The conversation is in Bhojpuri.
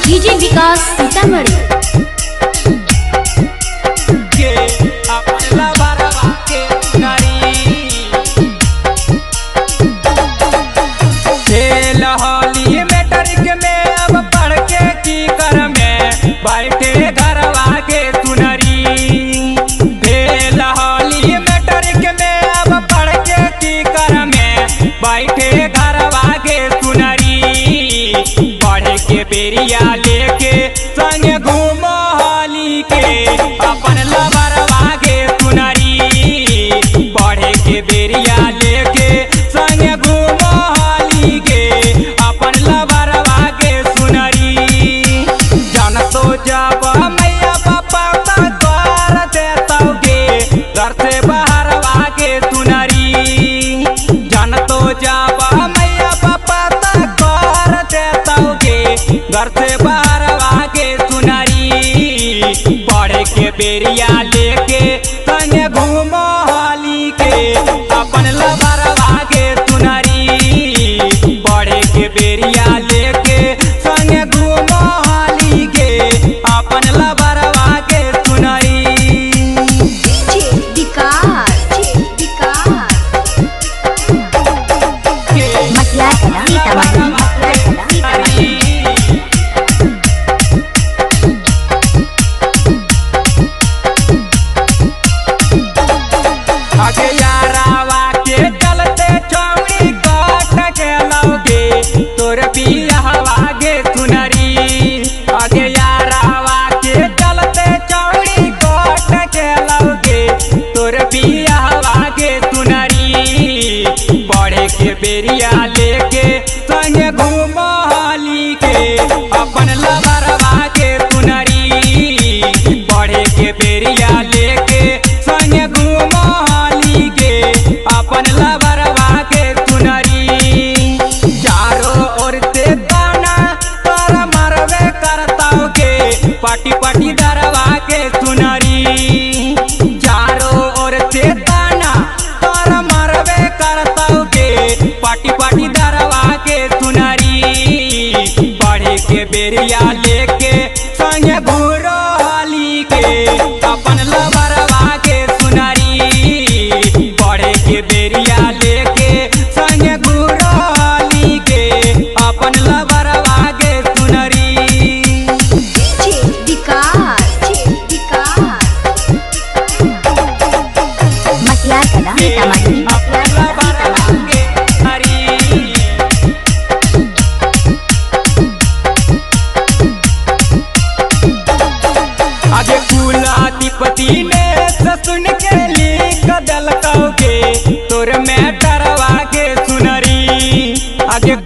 डीजे विकास सीतामढ़ी बैठे घरवा के सुनरी भेल होली मैट्रिक में अब पढ़ के की कर में बैठे घरवा के सुनरी पढ़ के बेरिया लेके संग घूमो होली के अपन लबरवा के सुनरी पढ़ के बेरिया लेके संग घूमो होली के अपन लबरवा के सुनरी तो जब मैया पापा कर देतोगे घर से बाहर आगे सुनरी जान तो जब मैया पापा कर देतोगे घर से बाहर आगे सुनरी पढ़ के बेरिया लेके संग घूमो होली के अपन लबर आगे सुनरी पढ़ के बेरिया लेके संग घूमो होली के अपन लबरवा के सुनरी आगे यारावा के चलते चौड़ी काट के लौगे तोर बियाहवा गे सुनरी आगे यारावा के चलते चौड़ी काट के लौगे तोर बियाहवा गे सुनरी पढ़े के बेरिया लेके संग घूमो होली के अपन लबरवा के सुनरी पढ़े के बेरिया लेके संग घूमो होली के अपन लबरवा के सुनरी चारों ओर से ताना पर मरवे करताओगे पाटी पाटी डरवा के सुनरी चारों ओर से ताना पर मरवे करताओगे पाटी पाटी डरवा के सुनरी पढ़े के बेरिया लेके संग घूरो होली के अपन लबरवा के सुनरी पढ़े के बेरिया लेके संग घूरो होली के अपन लबरवा के सुनरी आगे कुलाधिपति ने सुन के लिख दलकोगे तोर मैटरवा के सुनरी आगे